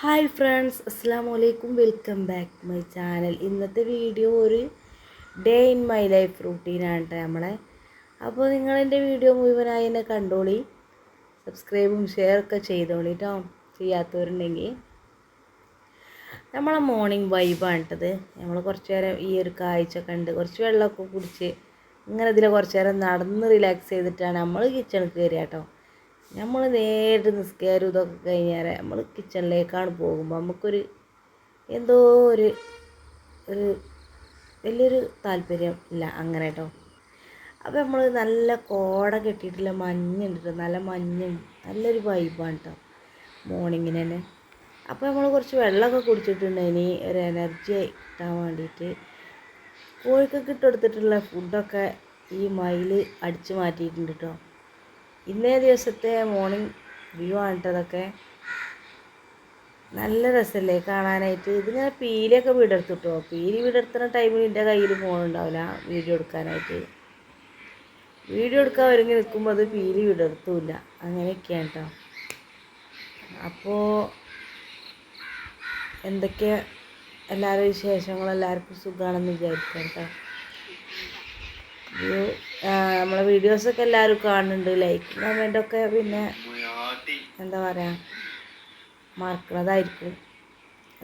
Hi friends, അസ്സാം വലൈക്കും. Welcome back to my channel. ഇന്നത്തെ വീഡിയോ ഒരു ഡേ ഇൻ മൈ ലൈഫ് റൂട്ടീനാണ് കേട്ടോ നമ്മളെ. അപ്പോൾ നിങ്ങളെൻ്റെ വീഡിയോ മുഴുവനായി എന്നെ കണ്ടോളി, സബ്സ്ക്രൈബും ഷെയറൊക്കെ ചെയ്തോളി കേട്ടോ, ചെയ്യാത്തവരുണ്ടെങ്കിൽ. നമ്മളെ മോർണിംഗ് വൈബാണ് കേട്ടത്. നമ്മൾ കുറച്ച് നേരം ഈ ഒരു കാഴ്ച കണ്ട് കുറച്ച് വെള്ളമൊക്കെ കുടിച്ച് ഇങ്ങനെ ഇതിൽ കുറച്ച് നേരം നടന്ന് റിലാക്സ് ചെയ്തിട്ടാണ് നമ്മൾ കിച്ചണിൽ കയറിയ കേട്ടോ. നമ്മൾ നേരിട്ട് നിസ്കാരം ഇതൊക്കെ കഴിഞ്ഞാൽ നമ്മൾ കിച്ചണിലേക്കാണ് പോകുമ്പോൾ നമുക്കൊരു എന്തോ ഒരു ഒരു വലിയൊരു താല്പര്യം ഇല്ല അങ്ങനെ കേട്ടോ. അപ്പോൾ നമ്മൾ നല്ല കോട കെട്ടിയിട്ടുള്ള മഞ്ഞുണ്ട് കേട്ടോ, നല്ല മഞ്ഞും നല്ലൊരു വൈബാണ് കേട്ടോ മോർണിംഗിന് തന്നെ. അപ്പോൾ നമ്മൾ കുറച്ച് വെള്ളമൊക്കെ കുടിച്ചിട്ടുണ്ട്. ഇനി ഒരു എനർജി കിട്ടാൻ വേണ്ടിയിട്ട് കോഴിക്കൊക്കെ ഇട്ടെടുത്തിട്ടുള്ള ഫുഡൊക്കെ ഈ മയിൽ അടിച്ചു മാറ്റിയിട്ടുണ്ട് കേട്ടോ. ഇന്നേ ദിവസത്തെ മോർണിംഗ് വ്യൂ ആണ് കേട്ടോ അതൊക്കെ. നല്ല രസമല്ലേ കാണാനായിട്ട്. ഇതിങ്ങനെ പീലിയൊക്കെ വിടർത്തും കേട്ടോ. പീലി വിടർത്തുന്ന ടൈമിൽ എൻ്റെ കയ്യിൽ ഫോണുണ്ടാവില്ല വീഡിയോ എടുക്കാനായിട്ട്. വീഡിയോ എടുക്കാൻ ഒരുങ്ങി നിൽക്കുമ്പോൾ അത് പീലി വിടർത്തൂല്ല. അങ്ങനെയൊക്കെയാണ് കേട്ടോ. അപ്പോൾ എന്തൊക്കെ എല്ലാവരും വിശേഷങ്ങൾ, എല്ലാവർക്കും സുഖമാണെന്ന് വിചാരിക്കാം കേട്ടോ. നമ്മളെ വീഡിയോസൊക്കെ എല്ലാവരും കാണുന്നുണ്ട്. ലൈക്ക് കമൻറ്റൊക്കെ പിന്നെ എന്താ പറയുക മറക്കണതായിരിക്കും.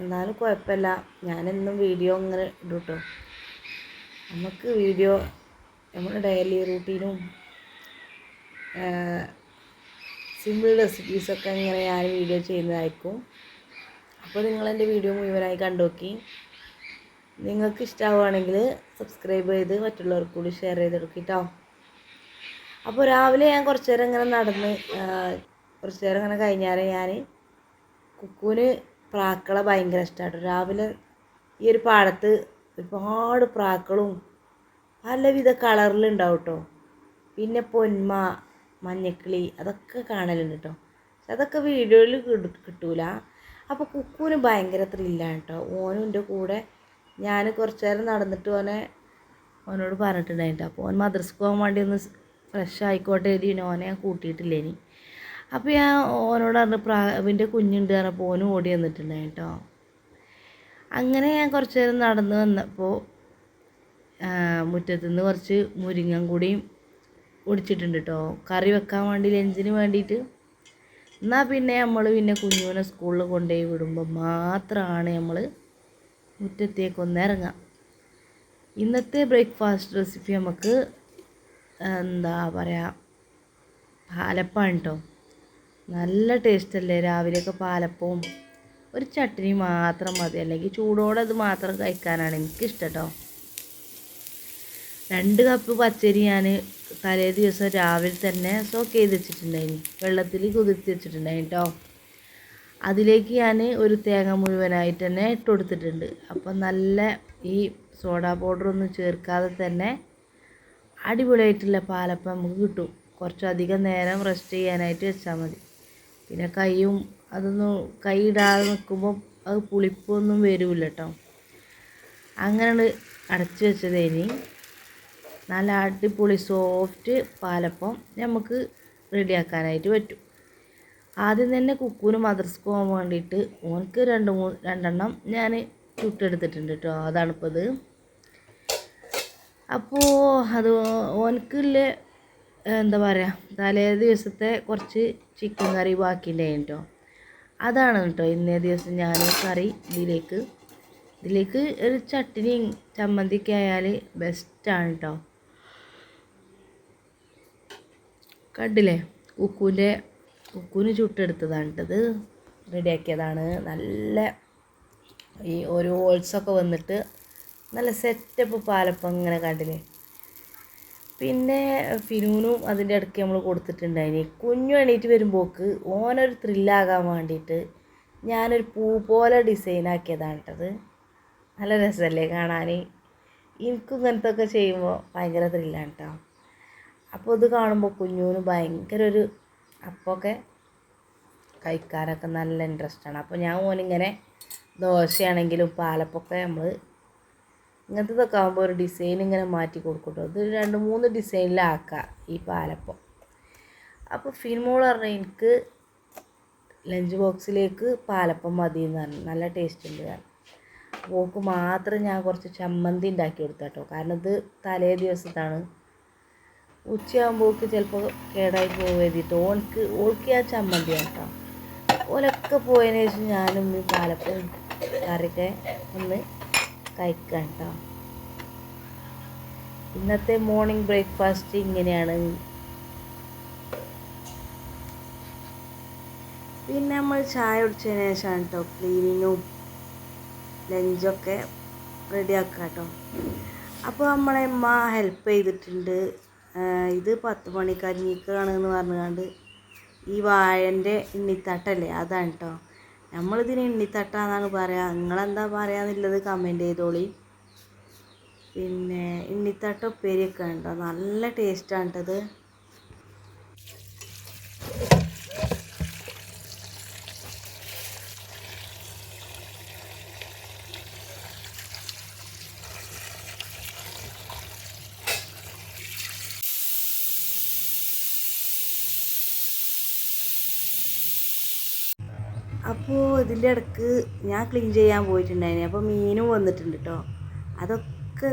എന്നാലും കുഴപ്പമില്ല, ഞാനെന്നും വീഡിയോ ഇങ്ങനെ ഇടും കേട്ടോ. നമുക്ക് വീഡിയോ നമ്മുടെ ഡെയിലി റൂട്ടീനും സിമ്പിൾ റെസിപ്പീസൊക്കെ ഇങ്ങനെ ഞാൻ വീഡിയോ ചെയ്യുന്നതായിരിക്കും. അപ്പോൾ നിങ്ങളെൻ്റെ വീഡിയോ മുഴുവനായി കണ്ടു നോക്കി. നിങ്ങൾക്ക് ഇഷ്ടമാവുകയാണെങ്കിൽ സബ്സ്ക്രൈബ് ചെയ്ത് മറ്റുള്ളവർക്ക് കൂടി ഷെയർ ചെയ്തെടുക്കും കേട്ടോ. അപ്പോൾ രാവിലെ ഞാൻ കുറച്ച് നേരം ഇങ്ങനെ നടന്ന് കുറച്ച് നേരം ഇങ്ങനെ കഴിഞ്ഞാൽ ഞാൻ കുക്കുവിന് പ്രാക്കളെ ഭയങ്കര ഇഷ്ടമാണ്. രാവിലെ ഈ ഒരു പാടത്ത് ഒരുപാട് പ്രാക്കളും പലവിധ കളറിലുണ്ടാവും കേട്ടോ. പിന്നെ പൊന്മ, മഞ്ഞക്കിളി അതൊക്കെ കാണലുണ്ട് കേട്ടോ. പക്ഷെ അതൊക്കെ വീഡിയോയിൽ കിട്ടൂല. അപ്പോൾ കുക്കുവിന് ഭയങ്കര ത്രില്ലാണ് കേട്ടോ. ഓനും എൻ്റെ കൂടെ ഞാൻ കുറച്ച് നേരം നടന്നിട്ട് ഓനോട് പറഞ്ഞിട്ടുണ്ടായിട്ട്. അപ്പോൾ ഓൻ മദ്രസക്ക് പോകാൻ വേണ്ടി ഒന്ന് ഫ്രഷ് ആയിക്കോട്ടെ എഴുതി ഓനെ ഞാൻ കൂട്ടിയിട്ടില്ല ഇനി. അപ്പോൾ ഞാൻ ഓനോട് പറഞ്ഞ് അവൻ്റെ കുഞ്ഞുണ്ട് പറഞ്ഞപ്പോൾ ഓനും ഓടി വന്നിട്ടുണ്ടായി കേട്ടോ. അങ്ങനെ ഞാൻ കുറച്ച് നേരം നടന്ന് വന്നപ്പോൾ മുറ്റത്തുനിന്ന് കുറച്ച് മുരിങ്ങൻ കൂടിയും ഒടിച്ചിട്ടുണ്ട് കേട്ടോ, കറി വെക്കാൻ വേണ്ടി ലഞ്ചിന് വേണ്ടിയിട്ട്. എന്നാൽ പിന്നെ നമ്മൾ കുഞ്ഞുവിനെ സ്കൂളിൽ കൊണ്ടുപോയി വിടുമ്പോൾ മാത്രമാണ് നമ്മൾ മുറ്റത്തേക്കൊന്ന് ഇറങ്ങാം. ഇന്നത്തെ ബ്രേക്ക്ഫാസ്റ്റ് റെസിപ്പി നമുക്ക് എന്താ പറയുക പാലപ്പമാണ് കേട്ടോ. നല്ല ടേസ്റ്റല്ലേ രാവിലെയൊക്കെ പാലപ്പവും ഒരു ചട്നി മാത്രം മതി, അല്ലെങ്കിൽ ചൂടോടെ അത് മാത്രം കഴിക്കാനാണ് എനിക്കിഷ്ടം കേട്ടോ. 2 കപ്പ് പച്ചരി ഞാൻ തലേ ദിവസം രാവിലെ തന്നെ സോക്ക് ചെയ്ത് വെച്ചിട്ടുണ്ടായിന്, വെള്ളത്തിൽ കുതിർത്തി വെച്ചിട്ടുണ്ടായിന് കേട്ടോ. അതിലേക്ക് ഞാൻ ഒരു തേങ്ങ മുഴുവനായിട്ട് തന്നെ ഇട്ട് കൊടുത്തിട്ടുണ്ട്. അപ്പം നല്ല ഈ സോഡാ പൗഡറൊന്നും ചേർക്കാതെ തന്നെ അടിപൊളിയായിട്ടുള്ള പാലപ്പം നമുക്ക് കിട്ടും. കുറച്ചധികം നേരം റെസ്റ്റ് ചെയ്യാനായിട്ട് വെച്ചാൽ മതി. പിന്നെ അതൊന്നും കൈ ഇടാതെ നിൽക്കുമ്പോൾ അത് പുളിപ്പൊന്നും വരില്ല കേട്ടോ. അങ്ങനെ അടച്ച് വെച്ചതേനി നല്ല അടിപൊളി സോഫ്റ്റ് പാലപ്പം നമുക്ക് റെഡിയാക്കാനായിട്ട് പറ്റും. ആദ്യം തന്നെ കുക്കുവിന് മദ്രസക്ക് പോകാൻ വേണ്ടിയിട്ട് ഓനക്ക് 2 ഞാൻ ചുട്ടെടുത്തിട്ടുണ്ട് കേട്ടോ. അതാണിപ്പോൾ ഇത്. അപ്പോൾ അത് ഓനക്കുള്ള എന്താ പറയുക തലേ ദിവസത്തെ കുറച്ച് ചിക്കൻ കറി ബാക്കിയുണ്ടായി കേട്ടോ. അതാണ് കേട്ടോ ഇന്നേ ദിവസം ഞാൻ കറി ഇതിലേക്ക് ഒരു ചട്നിയും ചമ്മന്തിയൊക്കെ ആയാൽ ബെസ്റ്റാണ് കേട്ടോ. കണ്ടില്ലേ കുക്കുവിന് ചുട്ടെടുത്തതാണ് കേട്ടത്, റെഡിയാക്കിയതാണ്. നല്ല ഈ ഓരോ ഹോൾസൊക്കെ വന്നിട്ട് നല്ല സെറ്റപ്പ് പാലപ്പം ഇങ്ങനെ കണ്ടില്ലേ. പിന്നെ ഫിനൂനും അതിൻ്റെ ഇടയ്ക്ക് നമ്മൾ കൊടുത്തിട്ടുണ്ടായിന്. കുഞ്ഞു എണീറ്റ് വരുമ്പോൾക്ക് ഓനൊരു ത്രില്ലാകാൻ വേണ്ടിയിട്ട് ഞാനൊരു പൂ പോലെ ഡിസൈനാക്കിയതാണ് കേട്ടത്. നല്ല രസമല്ലേ കാണാൻ. എനിക്കും ഇങ്ങനത്തെ ഒക്കെ ചെയ്യുമ്പോൾ ഭയങ്കര ത്രില്ലാണ് കേട്ടോ. അപ്പോൾ ഇത് കാണുമ്പോൾ കുഞ്ഞുവിന് ഭയങ്കര ഒരു അപ്പമൊക്കെ കഴിക്കാനൊക്കെ നല്ല ഇൻട്രസ്റ്റാണ്. അപ്പോൾ ഞാൻ ഓനിങ്ങനെ ദോശയാണെങ്കിലും പാലപ്പൊക്കെ നമ്മൾ ഇങ്ങനത്തതൊക്കെ ആകുമ്പോൾ ഒരു ഡിസൈൻ ഇങ്ങനെ മാറ്റി കൊടുക്കും കേട്ടോ. ഇത് 2-3 ഡിസൈനിലാക്കാം ഈ പാലപ്പം. അപ്പോൾ ഫിൻമോൾ പറഞ്ഞാൽ എനിക്ക് ലഞ്ച് ബോക്സിലേക്ക് പാലപ്പം മതി എന്ന് പറഞ്ഞു. നല്ല ടേസ്റ്റ് ഉണ്ട് കാരണം ഓൾക്ക് മാത്രം ഞാൻ കുറച്ച് ചമ്മന്തി ഉണ്ടാക്കി കൊടുത്തു കേട്ടോ. കാരണം ഇത് തലേ ദിവസത്താണ്. ഉച്ചയാകുമ്പോൾക്ക് ചിലപ്പോൾ കേടായി പോകരുതിട്ട് ഓൾക്ക് ആ ചമ്മന്തി കേട്ടോ. ഓലൊക്കെ പോയതിന് ശേഷം ഞാനും ഈ പാലപ്പം കറിയൊക്കെ ഒന്ന് കഴിക്കാം കേട്ടോ. ഇന്നത്തെ മോർണിംഗ് ബ്രേക്ക്ഫാസ്റ്റ് ഇങ്ങനെയാണ്. പിന്നെ നമ്മൾ ചായ കുടിച്ചതിന് ശേഷമാണ് കേട്ടോ ക്ലീനിങ്ങും ലഞ്ചൊക്കെ റെഡിയാക്കുക കേട്ടോ. അപ്പോൾ നമ്മളെ അമ്മ ഹെൽപ്പ് ചെയ്തിട്ടുണ്ട്. ഇത് 10 മണി കഞ്ഞിക്കാണെന്ന് പറഞ്ഞുകൊണ്ട് ഈ വാഴൻ്റെ ഇണ്ണിത്തട്ടല്ലേ അതാണ് കേട്ടോ. നമ്മളിതിന് ഇണ്ണിത്തട്ടാന്നാണ് പറയുക. നിങ്ങളെന്താ പറയാന്നുള്ളത് കമൻറ്റ് ചെയ്തോളി. പിന്നെ ഇണ്ണിത്തട്ട ഉപ്പേരിയൊക്കെ ഉണ്ടോ, നല്ല ടേസ്റ്റാണ് കേട്ടത്. അപ്പോൾ ഇതിൻ്റെ ഇടയ്ക്ക് ഞാൻ ക്ലീൻ ചെയ്യാൻ പോയിട്ടുണ്ടായിരുന്നു. അപ്പോൾ മീനും വന്നിട്ടുണ്ട് കേട്ടോ. അതൊക്കെ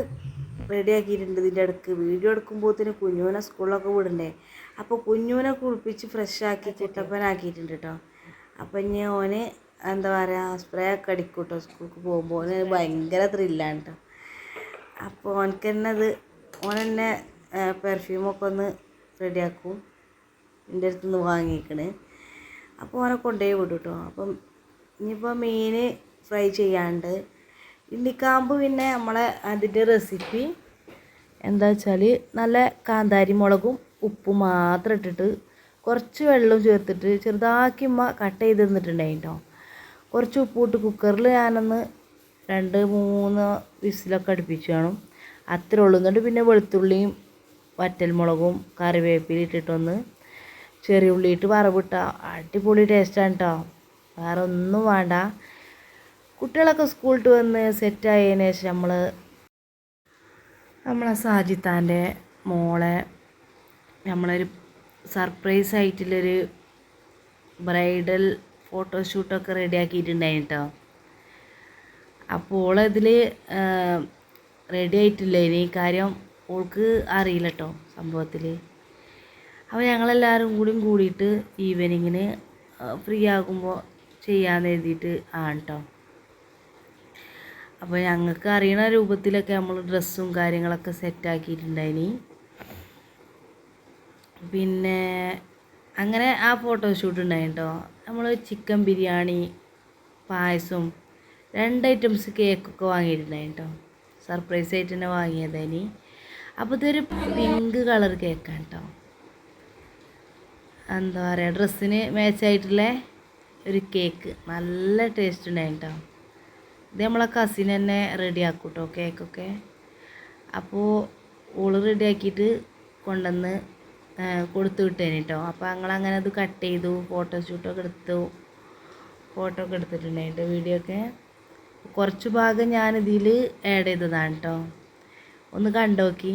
റെഡിയാക്കിയിട്ടുണ്ട്. ഇതിൻ്റെ ഇടയ്ക്ക് വീഡിയോ എടുക്കുമ്പോഴത്തേന് കുഞ്ഞുവിനെ സ്കൂളിലൊക്കെ വിടണ്ടേ. അപ്പോൾ കുഞ്ഞുവിനെ കുളിപ്പിച്ച് ഫ്രഷാക്കി കുട്ടപ്പനാക്കിയിട്ടുണ്ട് കേട്ടോ. അപ്പോൾ ഇനി ഓന് എന്താ പറയുക സ്പ്രേ ഒക്കെ അടിക്കും കേട്ടോ. സ്കൂൾക്ക് പോകുമ്പോൾ ഓന് ഭയങ്കര ത്രില്ലാണ് കേട്ടോ. അപ്പോൾ ഓനക്ക് തന്നെ ഓനെന്നെ പെർഫ്യൂമൊക്കെ ഒന്ന് റെഡിയാക്കും. എൻ്റെ അടുത്തുനിന്ന് വാങ്ങിക്കണേ. അപ്പോൾ ഓനെ കൊണ്ടുപോയി വിടും കേട്ടോ. അപ്പം ഇനിയിപ്പോൾ മീൻ ഫ്രൈ ചെയ്യാണ്ട് ഇണ്ണിക്കാമ്പ് പിന്നെ നമ്മളെ അതിൻ്റെ റെസിപ്പി എന്താ വെച്ചാൽ നല്ല കാന്താരി മുളകും ഉപ്പും മാത്രം ഇട്ടിട്ട് കുറച്ച് വെള്ളവും ചേർത്തിട്ട് ചെറുതാക്കി കട്ട് ചെയ്ത് തന്നിട്ടുണ്ടായി കേട്ടോ. കുറച്ച് ഉപ്പിട്ട് കുക്കറിൽ ഞാനൊന്ന് 2-3 വിസിലൊക്കെ അടുപ്പിച്ച് വേണം. അത്ര ഉള്ളൂ. എന്നിട്ട് പിന്നെ വെളുത്തുള്ളിയും വറ്റൽമുളകും കറിവേപ്പില ഇട്ടിട്ടൊന്ന് ചെറിയ ഉള്ളിയിട്ട് വറവിട്ട അടിപൊളി ടേസ്റ്റാണ് കേട്ടോ. വേറെ ഒന്നും വേണ്ട. കുട്ടികളൊക്കെ സ്കൂളിട്ട് വന്ന് സെറ്റായതിനു ശേഷം നമ്മളെ സാജിത്താൻ്റെ മോളെ നമ്മളൊരു സർപ്രൈസ് ആയിട്ടുള്ളൊരു ബ്രൈഡൽ ഫോട്ടോഷൂട്ടൊക്കെ റെഡിയാക്കിയിട്ടുണ്ടായി കേട്ടോ. അപ്പോൾ ഓളതിൽ റെഡി ആയിട്ടില്ല. ഇനി കാര്യം ഓൾക്ക് അറിയില്ല കേട്ടോ സംഭവത്തിൽ. അപ്പോൾ ഞങ്ങളെല്ലാവരും കൂടിയിട്ട് ഈവനിങ്ങിന് ഫ്രീ ആകുമ്പോൾ ചെയ്യാമെന്ന് എഴുതിയിട്ട് ആണ് കേട്ടോ. അപ്പോൾ ഞങ്ങൾക്ക് അറിയണ രൂപത്തിലൊക്കെ നമ്മൾ ഡ്രസ്സും കാര്യങ്ങളൊക്കെ സെറ്റാക്കിയിട്ടുണ്ടായിനി. പിന്നെ അങ്ങനെ ആ ഫോട്ടോഷൂട്ട് ഉണ്ടായി കേട്ടോ. നമ്മൾ ചിക്കൻ ബിരിയാണി, പായസം, 2 ഐറ്റംസ് കേക്കൊക്കെ വാങ്ങിയിട്ടുണ്ടായി കേട്ടോ. സർപ്രൈസ് ആയിട്ട് തന്നെ വാങ്ങിയതിനി. അപ്പോൾ ഇതൊരു പിങ്ക് കളർ കേക്കാണ് കേട്ടോ. എന്താ പറയുക ഡ്രസ്സിന് മാച്ചായിട്ടുള്ള ഒരു കേക്ക്. നല്ല ടേസ്റ്റ് ഉണ്ടായി കേട്ടോ. ഇത് നമ്മളെ കസിൻ തന്നെ റെഡിയാക്കും കേട്ടോ കേക്കൊക്കെ. അപ്പോൾ ഓള് റെഡിയാക്കിയിട്ട് കൊണ്ടുവന്ന് കൊടുത്തു വിട്ടേന് കേട്ടോ. അപ്പോൾ ഞങ്ങളങ്ങനെ അത് കട്ട് ചെയ്തു, ഫോട്ടോഷൂട്ടൊക്കെ എടുത്തു, ഫോട്ടോ ഒക്കെ എടുത്തിട്ടുണ്ടായിട്ട് വീഡിയോ ഒക്കെ. കുറച്ച് ഭാഗം ഞാനിതിൽ ആഡ് ചെയ്തതാണ് കേട്ടോ. ഒന്ന് കണ്ടോക്കി.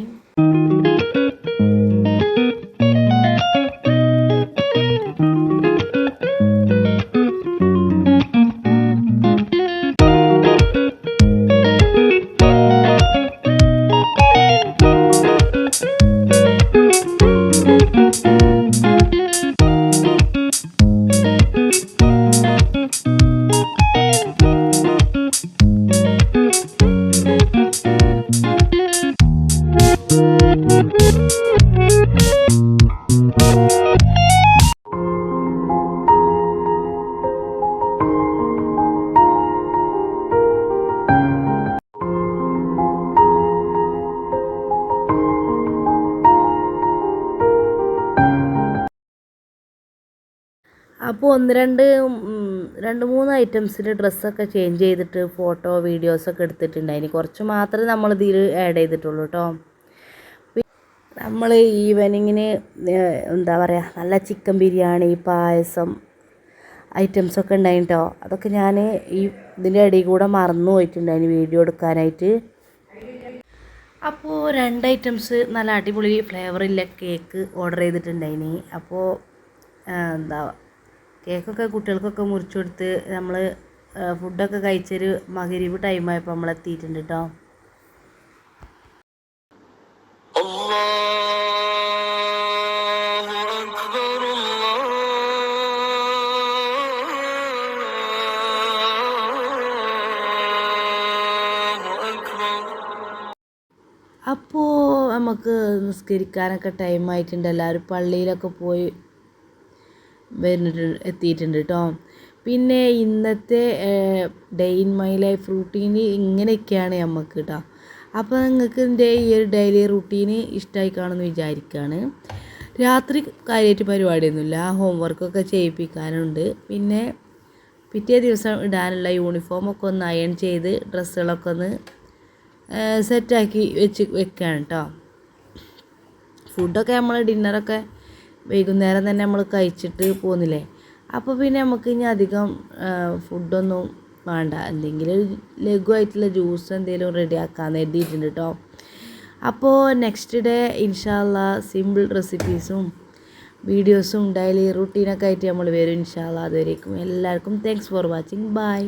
അപ്പോൾ 2-3 ഐറ്റംസിൻ്റെ ഡ്രസ്സൊക്കെ ചേഞ്ച് ചെയ്തിട്ട് ഫോട്ടോ വീഡിയോസൊക്കെ എടുത്തിട്ടുണ്ടായിന്. കുറച്ച് മാത്രമേ നമ്മളിതിൽ ആഡ് ചെയ്തിട്ടുള്ളൂ കേട്ടോ. നമ്മൾ ഈവനിങ്ങിന് എന്താ പറയുക നല്ല ചിക്കൻ ബിരിയാണി, പായസം ഐറ്റംസൊക്കെ ഉണ്ടായി കേട്ടോ. അതൊക്കെ ഞാൻ ഇതിൻ്റെ ഇടയിൽ കൂടെ മറന്നു പോയിട്ടുണ്ടായിന് വീഡിയോ എടുക്കാനായിട്ട്. അപ്പോൾ 2 ഐറ്റംസ് നല്ല അടിപൊളി ഫ്ലേവറില്ല കേക്ക് ഓർഡർ ചെയ്തിട്ടുണ്ടായിന്. അപ്പോൾ എന്താ കേക്കൊക്കെ കുട്ടികൾക്കൊക്കെ മുറിച്ചു കൊടുത്ത് നമ്മൾ ഫുഡൊക്കെ കഴിച്ചൊരു മഗ്‌രിബ് ടൈമായപ്പോൾ നമ്മൾ എത്തിയിട്ടുണ്ട് കേട്ടോ. അപ്പോൾ നമുക്ക് നിസ്കരിക്കാനൊക്കെ ടൈമായിട്ടുണ്ട്. എല്ലാവരും പള്ളിയിലൊക്കെ പോയി എത്തിയിട്ടുണ്ട് കേട്ടോ. പിന്നെ ഇന്നത്തെ day in my life routine ഇങ്ങനെയൊക്കെയാണ് നമുക്ക് കേട്ടോ. അപ്പോൾ നിങ്ങൾക്ക് എൻ്റെ ഈ ഒരു ഡെയിലി റൂട്ടീന് ഇഷ്ടമായി കാണുമെന്ന് വിചാരിക്കുകയാണ്. രാത്രി കാര്യമായിട്ട് പരിപാടിയൊന്നുമില്ല, ഹോംവർക്കൊക്കെ ചെയ്യിപ്പിക്കാനുണ്ട്. പിന്നെ പിറ്റേ ദിവസം ഇടാനുള്ള യൂണിഫോമൊക്കെ ഒന്ന് അയൺ ചെയ്ത് ഡ്രസ്സുകളൊക്കെ ഒന്ന് സെറ്റാക്കി വെക്കുകയാണ് കേട്ടോ. ഫുഡൊക്കെ നമ്മൾ ഡിന്നറൊക്കെ വൈകുന്നേരം തന്നെ നമ്മൾ കഴിച്ചിട്ട് പോകുന്നില്ലേ. അപ്പോൾ പിന്നെ നമുക്ക് ഇനി അധികം ഫുഡൊന്നും വേണ്ട, എന്തെങ്കിലും ലഘുവായിട്ടുള്ള ജ്യൂസ് എന്തെങ്കിലും റെഡിയാക്കാമെന്ന് എഴുതിയിട്ടുണ്ട് കേട്ടോ. അപ്പോൾ നെക്സ്റ്റ് ഡേ ഇൻഷാ അല്ലാ സിമ്പിൾ റെസിപ്പീസും വീഡിയോസും ഡെയിലി റൂട്ടീനൊക്കെ ആയിട്ട് നമ്മൾ വരും ഇൻഷാ അല്ലാ. അതുവരേക്കും എല്ലാവർക്കും താങ്ക്സ് ഫോർ വാച്ചിങ്. ബൈ.